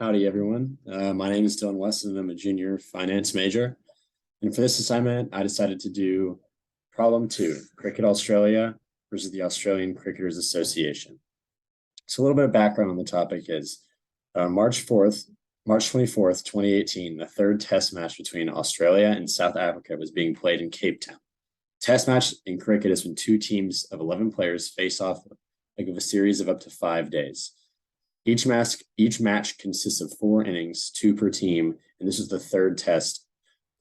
Howdy, everyone. My name is Dylan Weston, and I'm a junior finance major. And for this assignment, I decided to do problem 2, Cricket Australia versus the Australian Cricketers Association. So a little bit of background on the topic is March 24th, 2018, the third test match between Australia and South Africa was being played in Cape Town. Test match in cricket is when two teams of 11 players face off of a series of up to 5 days. Each match consists of 4 innings, 2 per team, and this was the third test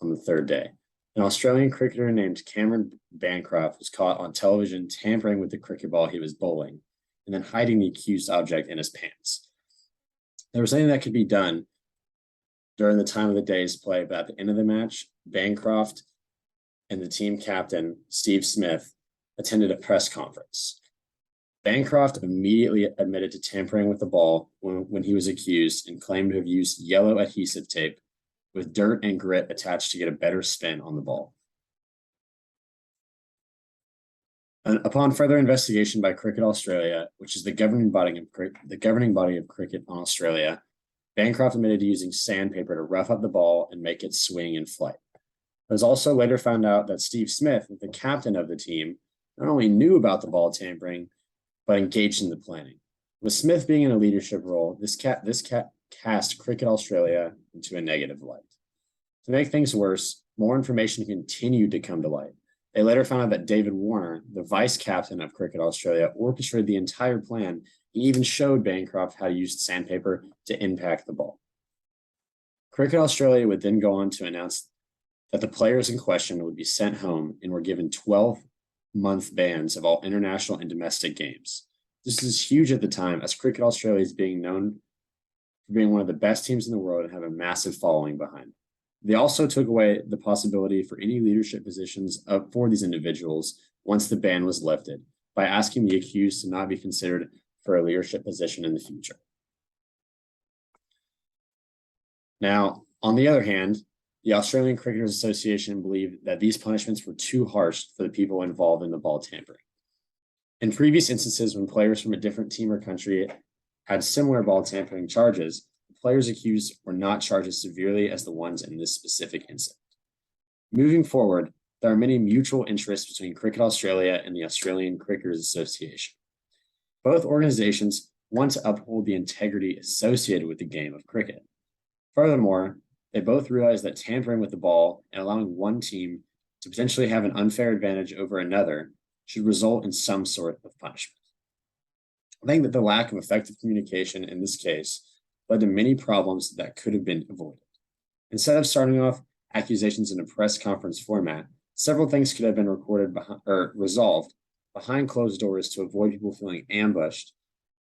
on the third day. An Australian cricketer named Cameron Bancroft was caught on television tampering with the cricket ball he was bowling and then hiding the accused object in his pants. There was nothing that could be done during the time of the day's play, but at the end of the match, Bancroft and the team captain, Steve Smith, attended a press conference. Bancroft immediately admitted to tampering with the ball when he was accused and claimed to have used yellow adhesive tape with dirt and grit attached to get a better spin on the ball. And upon further investigation by Cricket Australia, which is the governing body of cricket on Australia, Bancroft admitted to using sandpaper to rough up the ball and make it swing in flight. It was also later found out that Steve Smith, the captain of the team, not only knew about the ball tampering, but engaged in the planning. With Smith being in a leadership role, this cast Cricket Australia into a negative light. To make things worse, more information continued to come to light. They later found out that David Warner, the vice captain of Cricket Australia, orchestrated the entire plan. He even showed Bancroft how to use sandpaper to impact the ball. Cricket Australia would then go on to announce that the players in question would be sent home and were given 12-month bans of all international and domestic games. This is huge at the time, as Cricket Australia is being known for being one of the best teams in the world and have a massive following behind. They also took away the possibility for any leadership positions for these individuals once the ban was lifted, by asking the accused to not be considered for a leadership position in the future. Now, on the other hand, the Australian Cricketers Association believed that these punishments were too harsh for the people involved in the ball tampering. In previous instances, when players from a different team or country had similar ball tampering charges, the players accused were not charged as severely as the ones in this specific incident. Moving forward, there are many mutual interests between Cricket Australia and the Australian Cricketers Association. Both organizations want to uphold the integrity associated with the game of cricket. Furthermore, they both realize that tampering with the ball and allowing one team to potentially have an unfair advantage over another should result in some sort of punishment. I think that the lack of effective communication in this case led to many problems that could have been avoided. Instead of starting off accusations in a press conference format, several things could have been resolved behind closed doors to avoid people feeling ambushed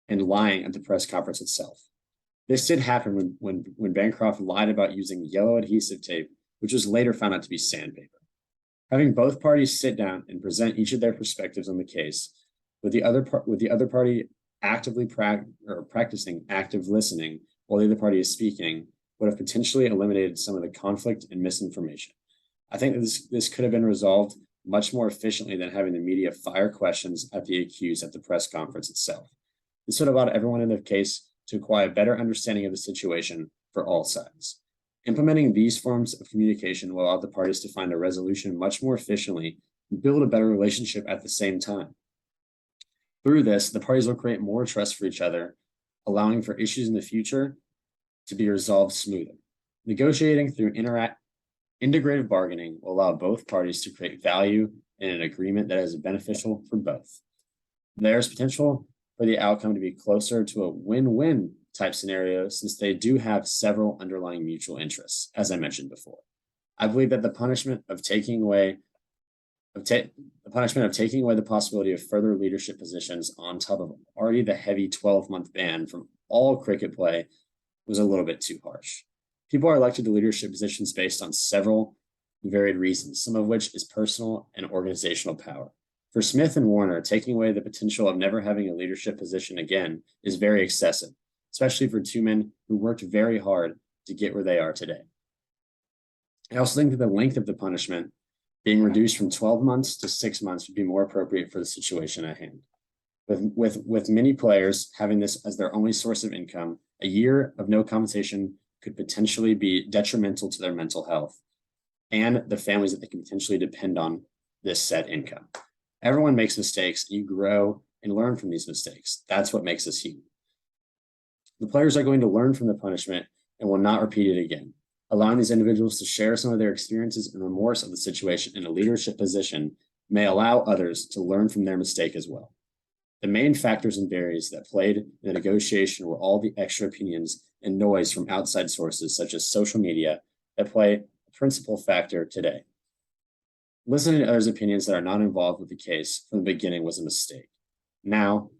and lying at the press conference itself. This did happen when Bancroft lied about using yellow adhesive tape, which was later found out to be sandpaper. Having both parties sit down and present each of their perspectives on the case, with the other party actively practicing active listening while the other party is speaking, would have potentially eliminated some of the conflict and misinformation. I think that this could have been resolved much more efficiently than having the media fire questions at the accused at the press conference itself. This would have allowed everyone in the case to acquire a better understanding of the situation for all sides. Implementing these forms of communication will allow the parties to find a resolution much more efficiently and build a better relationship at the same time. Through this, the parties will create more trust for each other, allowing for issues in the future to be resolved smoothly. Negotiating through integrative bargaining will allow both parties to create value in an agreement that is beneficial for both. There's potential for the outcome to be closer to a win-win type scenario, since they do have several underlying mutual interests, as I mentioned before. I believe that the punishment of taking away the possibility of further leadership positions on top of already the heavy 12-month ban from all cricket play was a little bit too harsh. People are elected to leadership positions based on several varied reasons, some of which is personal and organizational power. For Smith and Warner, taking away the potential of never having a leadership position again is very excessive, especially for two men who worked very hard to get where they are today. I also think that the length of the punishment being reduced from 12 months to 6 months would be more appropriate for the situation at hand. With many players having this as their only source of income, a year of no compensation could potentially be detrimental to their mental health and the families that they can potentially depend on this set income. Everyone makes mistakes. You grow and learn from these mistakes. That's what makes us human. The players are going to learn from the punishment and will not repeat it again. Allowing these individuals to share some of their experiences and remorse of the situation in a leadership position may allow others to learn from their mistake as well. The main factors and barriers that played in the negotiation were all the extra opinions and noise from outside sources such as social media that play a principal factor today. Listening to others' opinions that are not involved with the case from the beginning was a mistake. Now,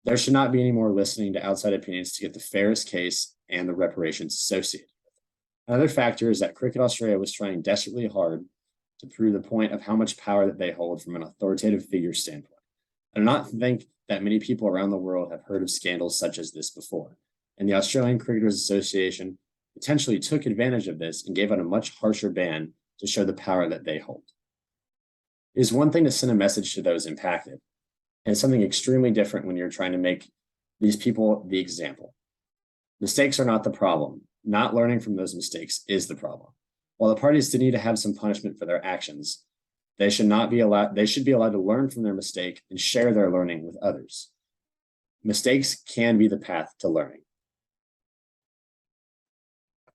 there should not be any more listening to outside opinions to get the fairest case and the reparations associated with it. Another factor is that Cricket Australia was trying desperately hard to prove the point of how much power that they hold from an authoritative figure standpoint. I do not think that many people around the world have heard of scandals such as this before, and the Australian Cricketers Association potentially took advantage of this and gave out a much harsher ban to show the power that they hold. It is one thing to send a message to those impacted, and it's something extremely different when you're trying to make these people the example. Mistakes are not the problem. Not learning from those mistakes is the problem. While the parties do need to have some punishment for their actions, they should be allowed to learn from their mistake and share their learning with others. Mistakes can be the path to learning.